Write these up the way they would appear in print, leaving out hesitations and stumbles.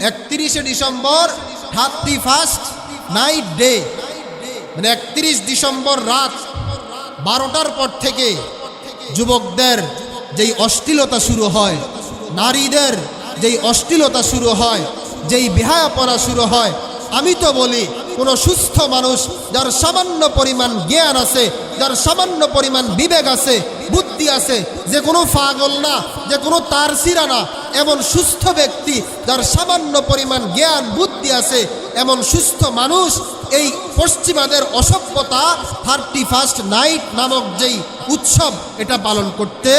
31শে December 31st night day, মানে 31 December রাত 12টার পর থেকে যুবকদের যেই অশ্লীলতা শুরু হয়, নারীদের যেই অশ্লীলতা শুরু হয়, যেই বেহায়াপনা শুরু হয়, আমি তো বলি কোনো সুস্থ মানুষ যার সামান্য পরিমাণ জ্ঞান আছে, যার সামান্য পরিমাণ বিবেক আছে, বুদ্ধি আছে, যে কোনো পাগল না, যে কোনো তারসিরা না, এমন সুস্থ ব্যক্তি যার সামান্য পরিমাণ জ্ঞান বুদ্ধি আছে, এমন সুস্থ মানুষ এই পশ্চিমাদের অসভ্যতা 31st নাইট নামক যেই উৎসব এটা পালন করতে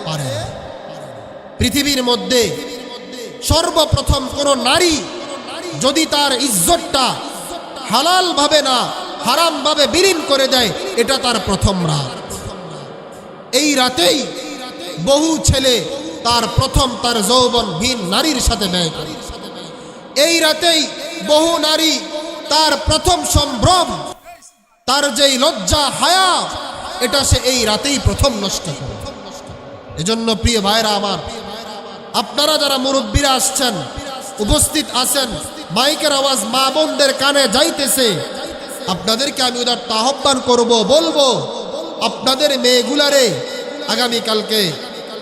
পারে। পৃথিবীর মধ্যে সর্বপ্রথম কোনো নারী যদি তার ইজ্জতটা হালাল ভাবে না হারাম ভাবে বিলীন করে দেয়, এটা তার প্রথম রাত। এই রাতেই বহু ছেলে তার প্রথম তার যৌবন ভিন নারীর সাথে ব্যয় করে। এই রাতেই বহু নারী তার প্রথম সম্ভ্রম, তার যেই লজ্জা হায়া, এটা সে এই রাতেই প্রথম নষ্ট করে। এজন্য প্রিয় ভাইরা আমার, আপনারা যারা মুরব্বীরা আসছেন, উপস্থিত আছেন, মাইকের আওয়াজ মা বোনদের কানে যাইতেছে, আপনাদেরকে আমি উদারত আহ্বান করব, বলবো আপনাদের মেয়েগুলারে আগামীকালকে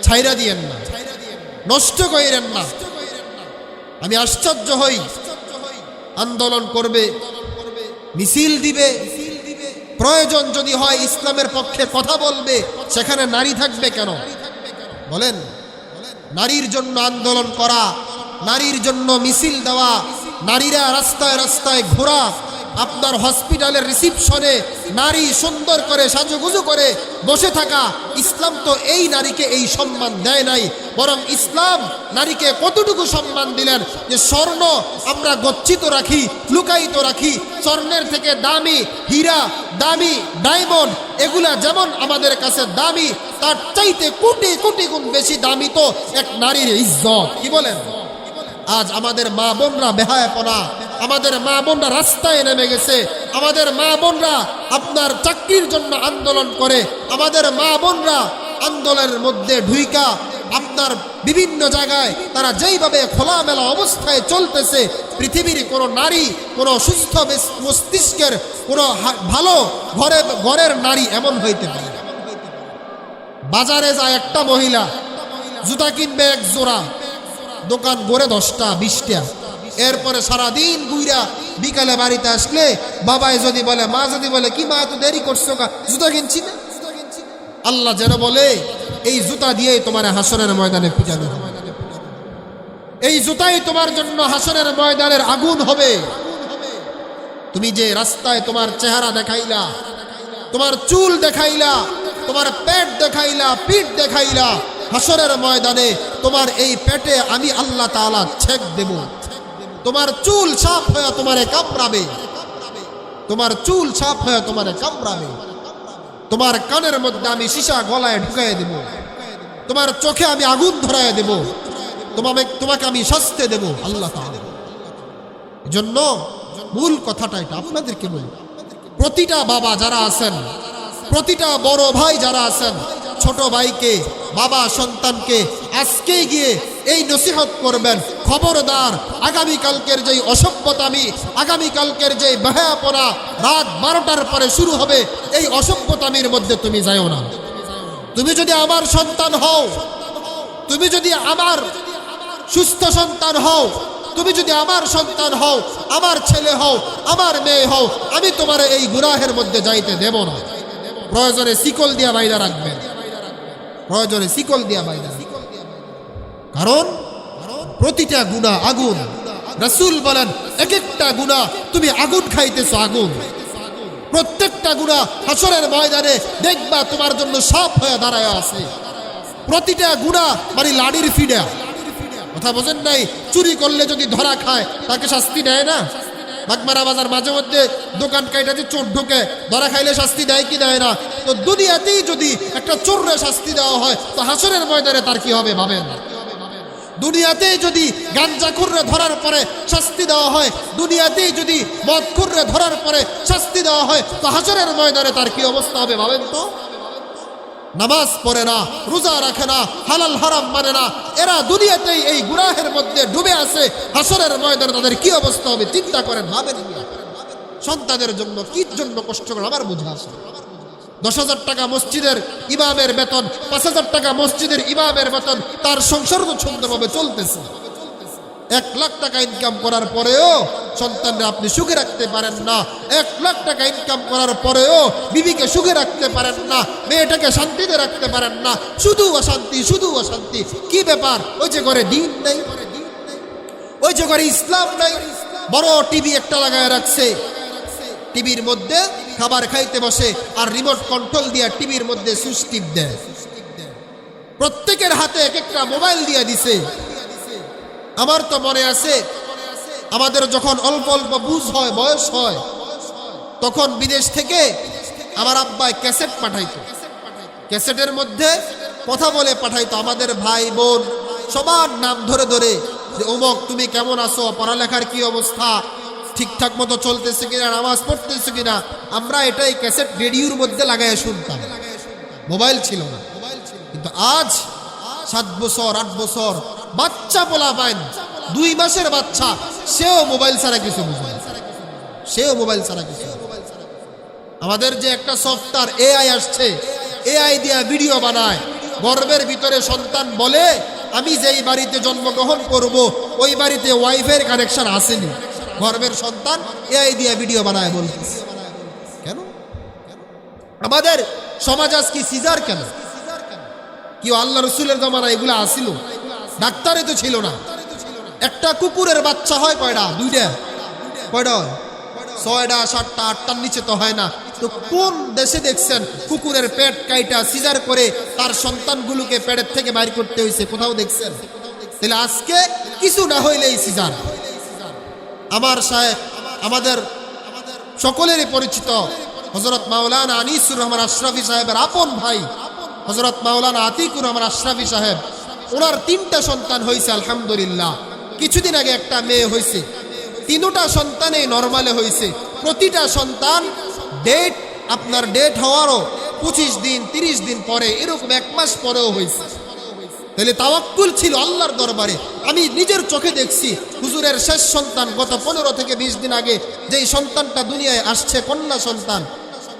ছাইরা দিয়েন না, নষ্ট করেন না। আমি আশ্চর্য হই, আন্দোলন করবে, মিছিল দিবে, প্রয়োজন যদি হয় ইসলামের পক্ষে কথা বলবে, সেখানে নারী থাকবে কেন বলেন? নারীর জন্য আন্দোলন করা, নারীর জন্য মিছিল দেওয়া, নারীরা রাস্তায় রাস্তায় ঘোরা, আপনার হসপিটালের রিসিপশনে নারী সুন্দর করে সাজুগুজু করে বসে থাকা, ইসলাম তো এই নারীকে এই সম্মান দেয় নাই। বরং ইসলাম নারীকে কতটুকু সম্মান দিলেন যে স্বর্ণ আমরা গচ্ছিত রাখি, লুকায়িত রাখি, স্বর্ণের থেকে দামি হীরা, দামি ডায়মন্ড, এগুলা যেমন আমাদের কাছে দামি, তার চাইতে কোটি কোটি গুণ বেশি দামি তো এক নারীর ইজ্জত। কি বলেন? আজ আমাদের মা বোনরা বেহায়াপনা, আমাদের মা বোনরা রাস্তায় নেমে গেছে, আমাদের মা বোনরা আপনার চাকরির জন্য আন্দোলন করে, আমাদের মা বোনরা আন্দোলনের মধ্যে ঢুইকা আপনার বিভিন্ন জায়গায় তারা যেইভাবে খোলামেলা অবস্থায় চলতেছে, পৃথিবীর কোনো নারী, কোনো সুস্থ মস্তিষ্কের, কোনো ভালো ঘরের নারী এমন হইতে পারে। বাজারে যায় একটা মহিলা, জুতা কিনবে এক জোড়া, দোকান গড়ে 10টা 20টা, এরপরে সারাদিন ঘুরা বিকালে বাড়িতে আসলে বাবাই যদি বলে, মা যদি বলে, কি মা এত দেরি করছো, জুতা কিনছি না। আল্লাহ যেন বলে, এই জুতা দিয়েই তোমার হাসরের ময়দানে পিটানো হবে, এই জুতাই তোমার জন্য হাসরের ময়দানের আগুন হবে। তুমি যে রাস্তায় তোমার চেহারা দেখাইলা, তোমার চুল দেখাইলা, তোমার পেট দেখাইলা, পিঠ দেখাইলা, হাসরের ময়দানে তোমার এই পেটে আমি আল্লাহ তাআলা ছেক দেব। তোমার চুল সাফ হয়ে তোমারে কামড়াবে, তোমার চুল সাফ হয়ে তোমারে কামড়াবে, তোমার কানের মধ্যে আমি সীসা গলায় ঢুকাইয়া দেব, তোমার চোখে আমি আগুন ধরাইয়া দেব, তোমাকে আমি শাস্তি দেব আল্লাহ তাআলা। এজন্য মূল কথাটা এটা আপনাদেরকে বলি, প্রতিটা বাবা যারা আছেন, প্রতিটা বড় ভাই যারা আছেন, ছোট ভাইকে, বাবা সন্তানকে আজকে গিয়ে এই নসিহত করবেন, খবরদার আগামীকালকের যেই অসভ্যতামি, আগামীকালকের যেই বেহায়াপনা রাত 12টার পরে শুরু হবে, এই অসভ্যতামির মধ্যে তুমি যাও না। তুমি যদি আমার সন্তান হও, তুমি যদি আমার সুস্থ সন্তান হও, তুমি যদি আমার সন্তান হও, আমার ছেলে হও, আমার মেয়ে হও, আমি তোমার এই গুনাহের মধ্যে যাইতে দেব না। প্রয়োজনে শিকল দিয়া বাইদা রাখবেন, প্রয়োজনে শিকল দিয়া বাইদা, কারণ প্রতিটা গুনাহ আগুন। রাসূল বলেন, এক একটা গুনাহ তুমি আগুন খাইতেছো, আগুন। প্রত্যেকটা গুনাহ হাসরের ময়দানে দেখবা তোমার জন্য সাপ হয়ে দাঁড়ায় আছে। প্রতিটা গুনাহ মানে লাড়ির ফিডা, কথা বোঝেন নাই? চুরি করলে যদি ধরা খায় তাকে শাস্তি দেয় না? বাগমারা বাজার মাঝে মধ্যে দোকান কাইটাতে চোর ঢুকে, ধরা খাইলে শাস্তি দেয় কি দেয় না? তো দুনিয়াতেই যদি একটা চোররে শাস্তি দেওয়া হয়, তো হাসরের ময়দানে তার কি হবে ভাবেন? দুনিয়াতেই যদি গাঞ্জাখুররে ধরার পরে শাস্তি দেওয়া হয়, দুনিয়াতেই যদি মদখুররে ধরার পরে শাস্তি দেওয়া হয়, তো হাসরের ময়দানে তার কি অবস্থা হবে ভাবেন তো? নামাজ পড়ে না, রোজা রাখে না, হালাল হারাম মানে না, এরা দুনিয়াতেই এই গুনাহের মধ্যে ডুবে আছে। হাসরের ময়দানে তাদের কি অবস্থা হবে চিন্তা করেন, ভাবেন। সন্তানের জন্য কি জন্য কষ্ট করে আমার বোঝা আছে। 10,000 টাকা মসজিদের ইমামের বেতন, 5,000 টাকা মসজিদের ইমামের বেতন, তার সংসার তো সুন্দরভাবে চলতেছে। 1 লাখ টাকা ইনকাম করার পরেও সন্তানরা আপনি সুখে রাখতে পারেন না। 1 লাখ টাকা ইনকাম করার পরেও বিবিকে সুখে রাখতে পারেন না, মেয়েটাকে শান্তিতে রাখতে পারেন না, শুধু অশান্তি, শুধু অশান্তি। কি ব্যাপার? ওই যে ঘরে দিন নেই, ওই যে ঘরে ইসলাম নাই। বড় টিভি একটা লাগায় রাখছে, টিভির মধ্যে খাবার খাইতে বসে আর রিমোট কন্ট্রোল দিয়ে টিভির মধ্যে সুইচ টিপ দেয়। প্রত্যেকের হাতে এক একটা মোবাইল দিয়ে দিছে। আমার তো মনে আছে, আমাদের যখন অল্প অল্প বুঝ হয়, বয়স হয়, তখন বিদেশ থেকে আমার আব্বাই ক্যাসেট পাঠাইতো। ক্যাসেটের মধ্যে কথা বলে পাঠাইতো। আমাদের ভাই বোন সবার নাম ধরে ধরে, যে অমুক তুমি কেমন আছো, পড়ালেখার কি অবস্থা, ঠিকঠাক মতো চলতেছে কিনা, নামাজ পড়তেছে কিনা। আমরা এটাই ক্যাসেট রেডিওর মধ্যে লাগাই শুনতাম। মোবাইল ছিল না। কিন্তু আজ 7 বছর 8 বছর বাচ্চা পোলা পাইন, 2 মাসের বাচ্চা, সেও মোবাইল ছাড়া কিছু বুঝে না, সেও মোবাইল ছাড়া কিছু। আমাদের যে একটা সফটওয়্যার এআই আসছে, এআই দিয়া ভিডিও বানায়। গর্ভের ভিতরে সন্তান বলে, আমি যেই বাড়িতে জন্মগ্রহণ করব ওই বাড়িতে ওয়াইফাই কানেকশন আসেনি। গর্ভের সন্তান এআই দিয়া ভিডিও বানায় বলতেছে। কেন? আমাদের সমাজ আজ কি সিজার কেন? কেউ আল্লাহ রসুলের জমানা এগুলো আসিল? ডাক্তারে তো ছিল না। একটা কুকুরের বাচ্চা হয় কয়টা? 2টা। কয়টা? 6টা 7টা 8টার নিচে তো হয় না। তো কোন দেশে দেখছেন কুকুরের পেট কাইটা সিজার করে তার সন্তানগুলোকে পেটের থেকে বাইর করতে হয়েছে? কোথাও দেখছেন? তাহলে আজকে কিছু না হইলেই সিজার। আমার সাহেব, আমাদের সকলেরই পরিচিত হযরত মাওলানা আনিসুর রহমান আশরাফি সাহেবের আপন ভাই হযরত মাওলানা আতিকুর রহমান আশরাফি সাহেব, ওনার 3টা সন্তান হয়েছে আলহামদুলিল্লাহ। কিছুদিন আগে একটা মেয়ে হয়েছে। 3টা সন্তানই নরমালে হয়েছে। প্রতিটা সন্তান ডেট হওয়ারও 25 দিন 30 দিন পরে, এরকম 1 মাস পরেও হয়েছে। তাহলে তাওয়াক্কুল ছিল আল্লাহর দরবারে। আমি নিজের চোখে দেখছি হুজুরের শেষ সন্তান গত 15 থেকে 20 দিন আগে যেই সন্তানটা দুনিয়ায় আসছে, কন্যা সন্তান,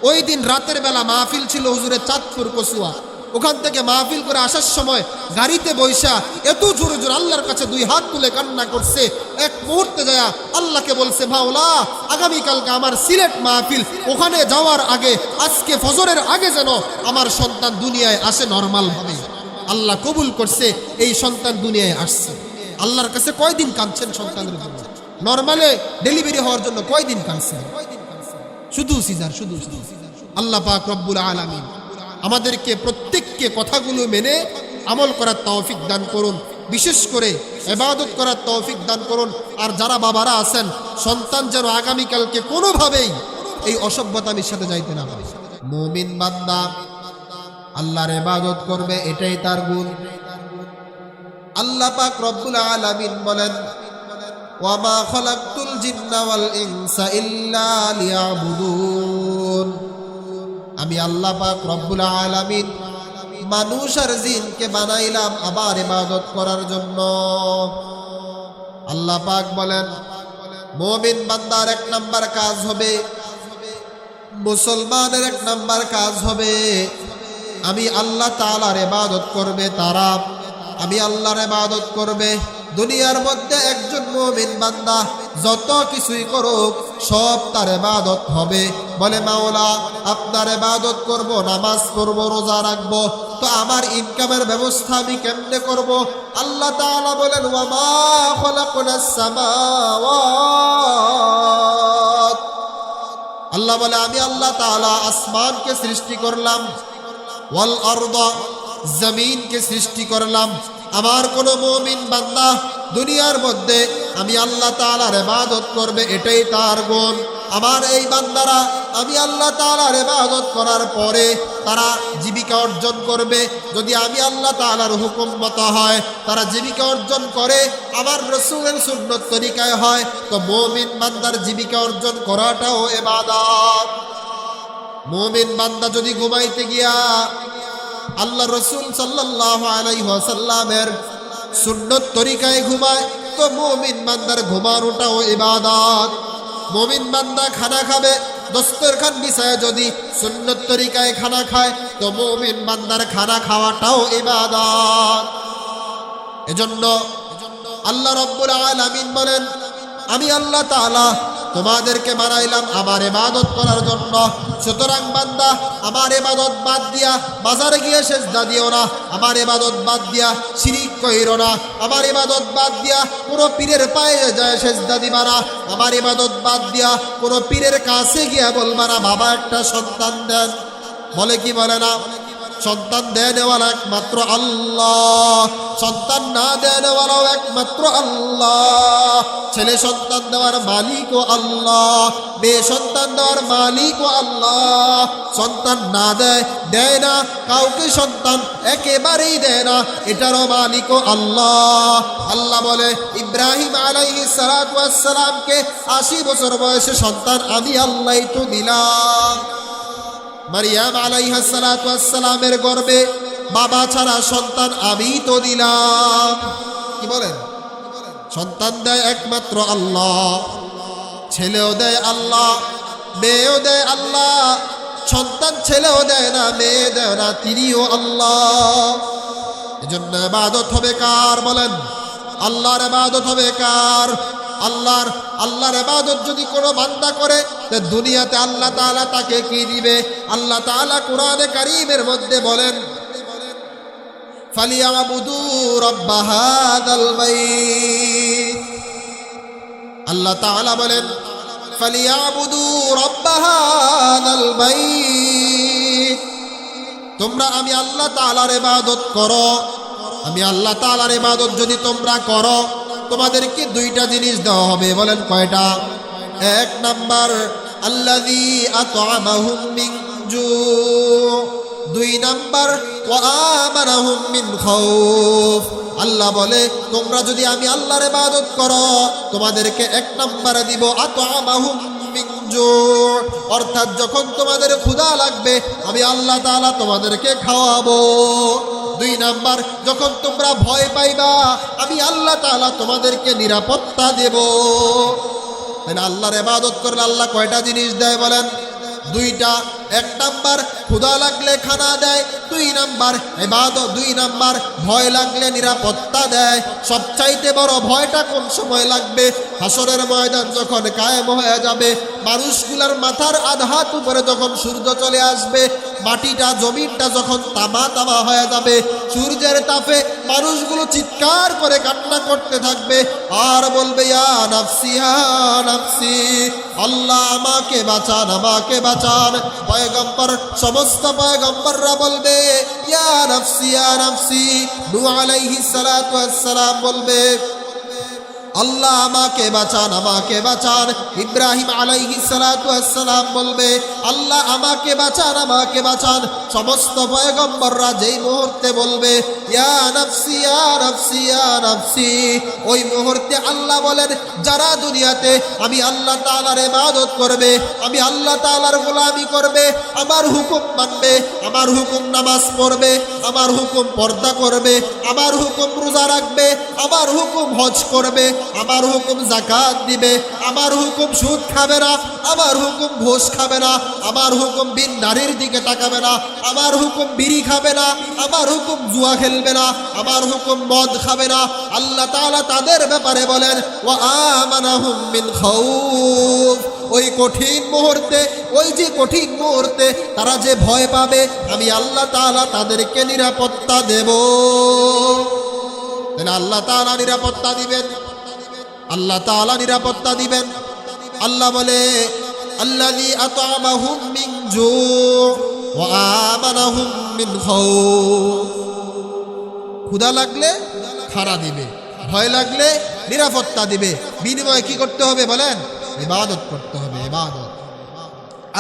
ওই দিন রাতের বেলা মাহফিল ছিল হুজুরের চাঁদপুর কসুয়া। ওখান থেকে মাহফিল করে আসার সময় গাড়িতে বৈশা এত জোরে জোরে আল্লাহর কাছে 2 হাত তুলে কান্না করছে। এক মুহূর্তে যায় আল্লাহকে বলছে, মাওলা আগামীকালকে আমার সিলেট মাহফিল, ওখানে যাওয়ার আগে আজকে ফজরের আগে যেন আমার সন্তান দুনিয়ায় আসে নরমাল ভাবে। আল্লাহ কবুল করছে, এই সন্তান দুনিয়ায় আসছে। আল্লাহর কাছে কয়দিন কাঁদছেন সন্তানের জন্য? নরমালে ডেলিভারি হওয়ার জন্য কয়দিন কাঁদছেন? শুধু সিজার, শুধু সিজার। আল্লাহ পাক রব্বুল আলামিন আমাদেরকে প্রত্যেককে কথাগুলো মেনে আমল করার তৌফিক দান করুন, বিশেষ করে ইবাদত করার তৌফিক দান করুন। আর যারা বাবারা আছেন, সন্তান যেন আগামীকালকে কোনোভাবেই এই অসভ্যতামির সাথে যাইতে না পারে। মুমিন বান্দা আল্লাহর ইবাদত করবে, এটাই তার গুণ। আল্লাহ পাক রব্বুল আলামিন বলেন, ওয়া মা খালাকতুল জিন্না ওয়াল ইনসা ইল্লা লিয়াবুদুন। আমি আল্লাহ পাক রব্বুল আলামিন মানুষ আর জিনকে বানাইলাম আমার ইবাদত করার জন্য। আল্লাহ পাক বলেন, মুমিন বান্দার 1 নাম্বার কাজ হবে, মুসলমানের 1 নাম্বার কাজ হবে, আমি আল্লাহ তাআলার ইবাদত করবে তারা, আমি আল্লাহর ইবাদত করবে। দুনিয়ার মধ্যে একজন মুমিন বান্দা যত কিছুই করুক সব তার ইবাদত হবে। বলে, মাওলা আপনার ইবাদত করব, নামাজ পড়ব, রোজা রাখবো, তো আমার ইনকামের ব্যবস্থা আমি কেমনে করব? আল্লাহ তাআলা বলেন, ওয়া মা খালাকনাস সামাওয়াত। আল্লাহ বলে, আমি আল্লাহ তাআলা আসমানকে সৃষ্টি করলাম, ওয়াল আরদা, জমিনকে সৃষ্টি করলাম। আমার কোন মুমিন বান্দা দুনিয়ার মধ্যে আমি আল্লাহ তাআলার ইবাদত করবে, এটাই তার গুণ। আমার এই বান্দারা আমি আল্লাহ তাআলার ইবাদত করার পরে তারা জীবিকা অর্জন করবে। যদি আমি আল্লাহ তাআলার হুকুম মতো হয়, তারা জীবিকা অর্জন করে, আমার রাসূলের সুন্নত তরিকায় হয়, তো মুমিন বান্দার জীবিকা অর্জন করাটাও ইবাদত। মুমিন বান্দা যদি ঘুমাইতে গিয়া আল্লাহ রসুল সাল্লাল্লাহু আলাইহি ওয়াসাল্লামের সুন্নত তরিকায় ঘুমায়, তো মুমিন বান্দার ঘুমানোটাও ইবাদত। মুমিন বান্দা খানা খাবে, দস্তরখান বিছায় যদি সুন্নত তরিকায় খানা খায়, তো মুমিন বান্দার খানা খাওয়াটাও ইবাদত। এজন্য আল্লাহ রাব্বুল আলামিন বলেন, আমি আল্লাহ তাআলা তোমাদেরকে বানাইলাম আমার ইবাদত করার জন্য। সুতরাং বান্দা আমার ইবাদত বাদ দিয়া বাজারে গিয়ে সেজদা দিও না, আমার ইবাদত বাদ দিয়া শিরিক কইরো না, আমার ইবাদত বাদ দিয়া কোনো পীরের পায়ে যায় সেজদা দিবা না, আমার ইবাদত বাদ দিয়া কোনো পীরের কাছে গিয়া বলবা না বাবা একটা সন্তান দেন। বলে কি বলে না? সন্তান দেওয়ালা একমাত্র আল্লাহ, সন্তান না দেওয়ালাও একমাত্র আল্লাহ। ছেলে সন্তান দেওয়ার মালিকও আল্লাহ, মেয়ে সন্তান দেওয়ার মালিকও আল্লাহ। সন্তান না দেয় না কাউকে, সন্তান একেবারেই দেয় না, এটারও মালিকও আল্লাহ। আল্লাহ বলে ইব্রাহিম আলাইহিস সালাতু ওয়াস সালামকে 80 বছর বয়সে সন্তান আমি আল্লাহই তো দিলাম। মারিয়াম আলাইহিস সালাতু ওয়াস সালামের গর্ভে বাবা ছাড়া সন্তান আমি তো দিলাম। কি বলেন? সন্তান দেয় একমাত্র আল্লাহ, ছেলেও দেয় আল্লাহ, মেয়েও দেয় আল্লাহ। সন্তান ছেলেও দেয় না, মেয়ে দেয় না, তিনিও আল্লাহ। এজন্য ইবাদত হবে কার? বলেন, আল্লাহর ইবাদত হবে কার? আল্লাহর ইবাদত যদি কোনো বান্দা করে, দুনিয়াতে আল্লাহ তাআলা তাকে কি দিবে? আল্লাহ তাআলা কোরআনে কারীমের মধ্যে বলেন, ফালিয়াবুদু রাব্বা হাযাল বাইত। আল্লাহ তাআলা বলেন ফালিয়াবুদু রাব্বা হাযাল বাইত। তোমরা আমি আল্লাহ তাআলার ইবাদত করো। আমি আল্লাহ তাআলার ইবাদত যদি তোমরা করো, তোমাদেরকে দুইটা জিনিস দেওয়া হবে। বলেন কয়টা? এক নাম্বার আল্লাযী আত'আমাহুম মিন জু', দুই নাম্বার ওয়া আমানাহুম মিন খাউফ। আল্লাহ বলে তোমরা যদি আমি আল্লাহর ইবাদত করো, তোমাদেরকে এক নাম্বারে দিব আত'আমাহুম মিন জু', অর্থাৎ যখন তোমাদের ক্ষুধা লাগবে আমি আল্লাহ তাআলা তোমাদেরকে খাওয়াবো। দুই নাম্বার, যখন তোমরা ভয় পাইবা আমি আল্লাহ তাআলা তোমাদেরকে নিরাপত্তা দেব। আল্লাহর ইবাদত করলে আল্লাহ কয়টা জিনিস দেয় বলেন? দুইটা। এক নাম্বার ক্ষুধা লাগলে খানা দেয়, দুই নাম্বার ইবাদত, দুই নাম্বার ভয় লাগলে নিরাপত্তা দেয়। সবচাইতে বড় ভয়টা কোন সময় লাগবে? হাসরের ময়দান যখন কায়েম হয়ে যাবে, মানুষগুলার মাথার আধাত উপরে যখন সূর্য চলে আসবে, মাটিটা জমিনটা যখন তামা তামা হয়ে যাবে, সূর্যের তাপে মানুষগুলো চিৎকার করে কান্না করতে থাকবে আর বলবে ইয়া নাফসি ইয়া নাফসি, আল্লাহ আমাকে বাঁচান, আমাকে বাঁচান। পয়গম্বর, সমস্ত পয়গম্বররা বলবে ইয়া নাফসি ইয়া নাফসি। নূহ আলাইহিস সালাতু ওয়াস সালাম বলবে আল্লাহ আমাকে বাঁচান, আমাকে বাঁচান। ইব্রাহিম আলাইহিস সালাতু ওয়াস সালাম বলবে আল্লাহ আমাকে বাঁচান, আমাকে বাঁচান। সমস্ত পয়গম্বররা যেই মুহূর্তে বলবে ইয়া নাফসি ইয়া নাফসি ইয়া নাফসি, ওই মুহূর্তে আল্লাহ বলেন যারা দুনিয়াতে আমি আল্লাহ তাআলার ইবাদত করবে, আমি আল্লাহ তাআলার গোলামি করবে, আমার হুকুম মানবে, আমার হুকুম নামাজ পড়বে, আমার হুকুম পর্দা করবে, আমার হুকুম রোজা রাখবে, আমার হুকুম হজ করবে, আমার হুকুম যাকাত দিবে, আমার হুকুম সুদ খাবে না, আমার হুকুম ঘুষ খাবে না, আমার হুকুম বিন নারীর দিকে তাকাবে না, আমার হুকুম বিড়ি খাবে না, আমার হুকুম জুয়া খেলবে না, আমার হুকুম মদ খাবে না। আল্লাহ তাআলা তাদের ব্যাপারে বলেন ওয়া আমানাহুম মিন খাউফ। ওই কঠিন মুহূর্তে, ওই যে কঠিন মুহূর্তে তারা যে ভয় পাবে, আমি আল্লাহ তাআলা তাদেরকে নিরাপত্তা দেব। আল্লাহ তাআলা নিরাপত্তা দিবেন, আল্লাহ তাআলা নিরাপত্তা দিবেন। আল্লাহ বলে আল্লাযী আত'আমাহুম মিন জু' ওয়া আমানাহুম মিন খাউফ। ক্ষুধা লাগলে খানা দিবে, ভয় লাগলে নিরাপত্তা দিবে। বিনিময়ে কি করতে হবে বলেন? ইবাদত করতে হবে, ইবাদত।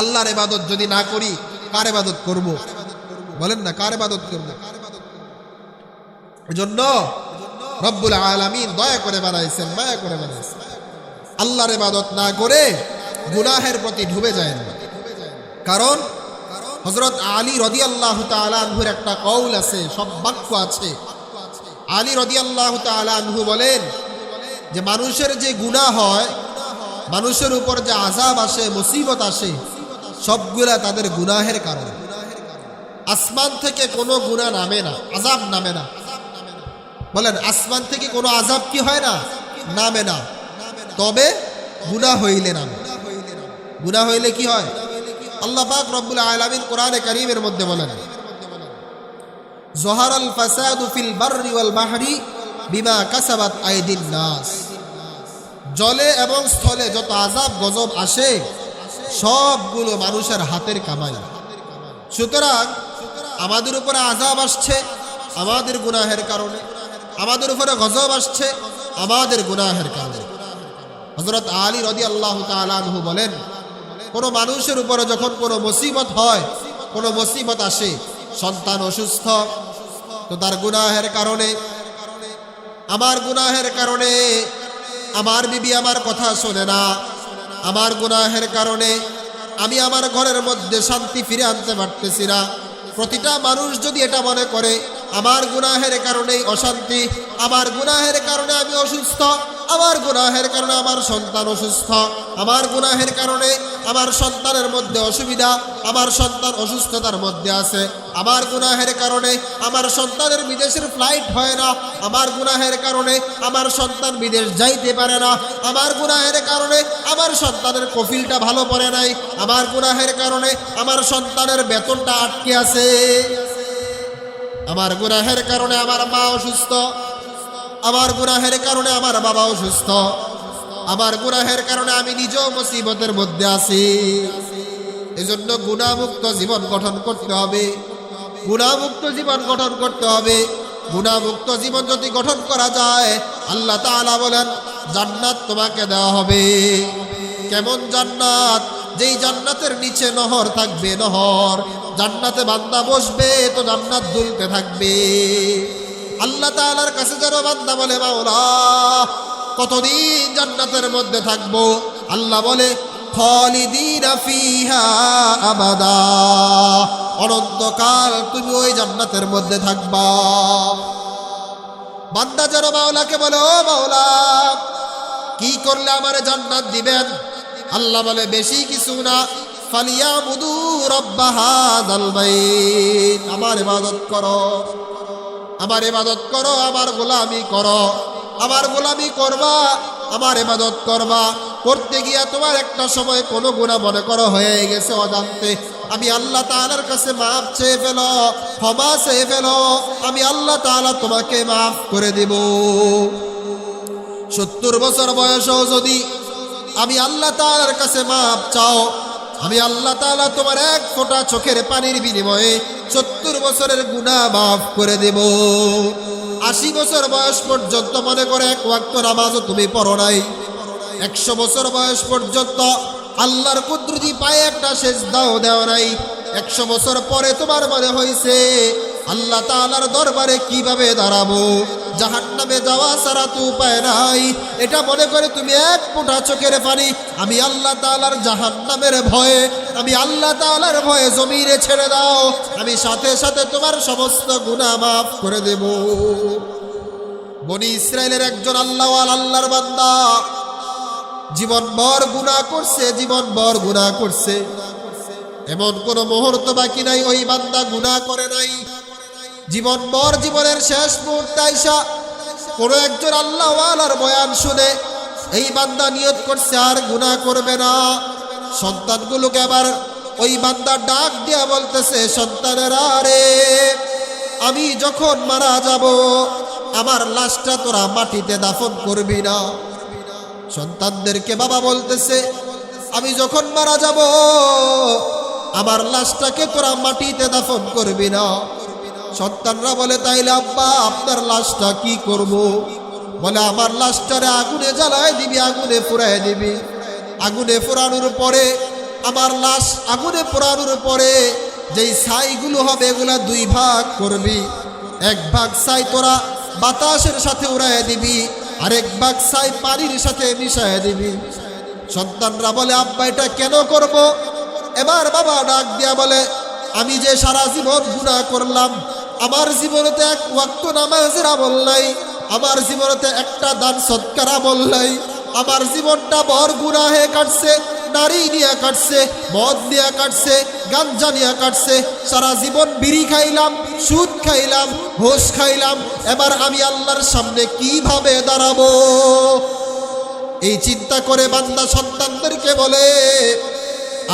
আল্লাহর ইবাদত যদি না করি কার ইবাদত করব? বলেন না, কার ইবাদত করব? এজন্য রব্বুল আলামিন দয়া করে বানাইছেন, মায়া করে বানাইছেন। আল্লাহর ইবাদত না করে গুনাহের প্রতি ডুবে যায় না। কারণ হযরত আলী রাদিয়াল্লাহু তাআলা আনহুর একটা কওল আছে, সব বাক্য আছে। আলী রাদিয়াল্লাহু তাআলা আনহু বলেন যে মানুষের যে গুনাহ হয়, মানুষের উপর যে আযাব আসে, মুসিবত আসে, সবগুলা তাদের গুনাহের কারণে। আসমান থেকে কোনো গুনাহ নামে না, আযাব নামে না। বলেন, আসমান থেকে কোনো আযাব কি হয় না? নামে না। তবে গুনাহ হইলে নামে। গুনাহ হইলে কি হয়? আল্লাহ পাক রব্বুল আলামিন কোরআনে কারীমের মধ্যে বলেন, যহারাল ফাসাদু ফিল বাররি ওয়াল বাহরি বিমা কাসাবাত আইদিন নাস। জলে এবং স্থলে যত আযাব গজব আসে সবগুলো মানুষের হাতের কামাই। সুতরাং আমাদের উপরে আযাব আসছে আমাদের গুনাহের কারণে, আমাদের উপরে গজব আসছে আমাদের গুনাহের কারণে। হযরত আলী রাদিয়াল্লাহু তাআলা আনহু বলেন, কোনো মানুষের উপরে যখন কোনো মুসিবত হয়, কোনো মুসিবত আসে, সন্তান অসুস্থ, তো তার গুনাহের কারণে, আমার গুনাহের কারণে আমার বিবি আমার কথা শোনে না, আমার গুনাহের কারণে আমি আমার ঘরের মধ্যে শান্তি ফিরে আনতে পারতেছি না। প্রতিটা মানুষ যদি এটা মনে করে আমার গুনাহের কারণেই অশান্তি, আমার গুনাহের কারণে আমি অসুস্থ, আমার গুনাহের কারণে আমার সন্তান অসুস্থ, আমার গুনাহের কারণে আমার সন্তানের মধ্যে অসুবিধা, আমার সন্তান অসুস্থতার মধ্যে আছে, আমার গুনাহের কারণে আমার সন্তানের বিদেশের ফ্লাইট হয় না, আমার গুনাহের কারণে আমার সন্তান বিদেশ যাইতে পারে না, আমার গুনাহের কারণে আমার সন্তানের কফিলটা ভালো পড়ে নাই, আমার গুনাহের কারণে আমার সন্তানের বেতনটা আটকে আছে, আমার গুনাহের কারণে আমার মা অসুস্থ, আমার গুনাহের কারণে আমার বাবা অসুস্থ, আমার গুনাহের কারণে আমি নিজেও মুসিবতের মধ্যে আছি। এজন্য গুনাহমুক্ত জীবন গঠন করতে হবে, গুনাহমুক্ত জীবন গঠন করতে হবে। গুনাহমুক্ত জীবন যদি গঠন করা যায়, আল্লাহ তাআলা বলেন জান্নাত তোমাকে দেওয়া হবে। কেমন জান্নাত? যেই জান্নাতের নিচে নহর থাকবে, নহর, জান্নাতে বান্দা বসবে তো জান্নাত দুলতে থাকবে। আল্লাহ তাআলার কাছে যেন বান্দা বলে, মাওলা কতদিন জান্নাতের মধ্যে থাকবো? আল্লাহ বলে খালিদিনা ফিহা আবাদা, অনন্তকাল তুমি ওই জান্নাতের মধ্যে থাকবা। বান্দা যেন মাওলাকে বলে, ও মাওলা কি করলে আমারে জান্নাত দিবেন? আল্লাহ বলে বেশি কিছু না, ফালিয়াবুদু রাব্ব হাযাল বাইত, আমার ইবাদত করো, আমার ইবাদত করো, আমার গোলামি করো, আমার গোলামি করবা, আমার ইবাদত করবা। করতে গিয়া তোমার একটা সময় কোনো গুনাহ মনে করো হয়ে গেছে অজান্তে, আমি আল্লাহ তাআলার কাছে মাফ চেয়ে ফেলো, ক্ষমা চেয়ে ফেলো, আমি আল্লাহ তাআলা তোমাকে মাফ করে দেব। 70 বছর বয়সেও যদি আমি আল্লাহ তাআলার কাছে মাফ চাও, আমি আল্লাহ তাআলা তোমার এক ফোঁটা চোখের পানির বিনিময়ে 70 বছরের গুনাহ মাফ করে দেব। 80 বছর বয়স পর্যন্ত মনে করে এক ওয়াক্ত নামাজও তুমি পড়ো নাই, 100 বছর বয়স পর্যন্ত আল্লাহর কুদরতি পায়ে একটা সেজদাও দেও নাই, 100 বছর পরে তোমার মনে হইছে আল্লাহ তাআলার দরবারে কিভাবে দাঁড়াবো, জাহান্নামে যাওয়া ছাড়া তো উপায় নাই, এটা মনে করে তুমি এক ফোঁটা চোখের পানি আমি আল্লাহ তাআলার জাহান্নামের ভয়ে, আমি আল্লাহ তাআলার ভয়ে জমিনে ছেড়ে দাও, আমি সাথে সাথে তোমার সমস্ত গুনাহ মাফ করে দেব। বনি ইসরাইলের একজন আল্লাহর বান্দা জীবনভর গুনাহ করছে, জীবনভর গুনাহ করছে, এমন কোন মুহূর্ত বাকি নাই ওই বান্দা গুনাহ করে নাই। জীবনভর জীবনের শেষ মুহূর্তে আইসা কোন একজন আল্লাহওয়ালার বয়ান শুনে এই বান্দা নিয়ত করছে আর গুনাহ করবে না। সন্তানগুলোকে আবার ওই বান্দা ডাক দিয়া বলতেছে, সন্তানেরা রে, আমি যখন মারা যাব আমার লাশটা তোরা মাটিতে দাফন করবি না। সন্তানদেরকে বাবা বলতেছে, আমি যখন মারা যাব আমার লাশটাকে তোরা মাটিতে দাফন করবি না। সন্তানরা বলে, তাইলে আব্বা আপনার লাশটা কি করব? বলে, আমার লাশটারে আগুনে জ্বালায় দিবি, আগুনে পুড়ায় দিবি, আগুনে পোড়ানোর পরে আমার লাশ আগুনে পোড়ানোর পরে যেই ছাইগুলো হবে এগুলা 2 ভাগ করবি, 1 ভাগ ছাই তোরা বাতাসের সাথে উড়ায় দিবি, আর 1 ভাগ ছাই পানির সাথে মিশায় দিবি। সন্তানরা বলে, আব্বা এটা কেন করব? এবার বাবা ডাক দিয়া বলে, আমি যে সারা জীবন গুনাহ করলাম, আমার জীবনেতে এক ওয়াক্ত নামাজের আমল নাই, আমার জীবনেতে একটা দান সৎকার আমল নাই, আমার জীবনটা বড় গুনাহে কাটছে, নারী নিয়ে কাটছে, মদ নিয়ে কাটছে, গাঞ্জা নিয়ে কাটছে, সারা জীবন বিড়ি খাইলাম, সুদ খাইলাম, ঘোষ খাইলাম, এবার আমি আল্লাহর সামনে কিভাবে দাঁড়াবো? এই চিন্তা করে বান্দা সন্তানদেরকে বলে,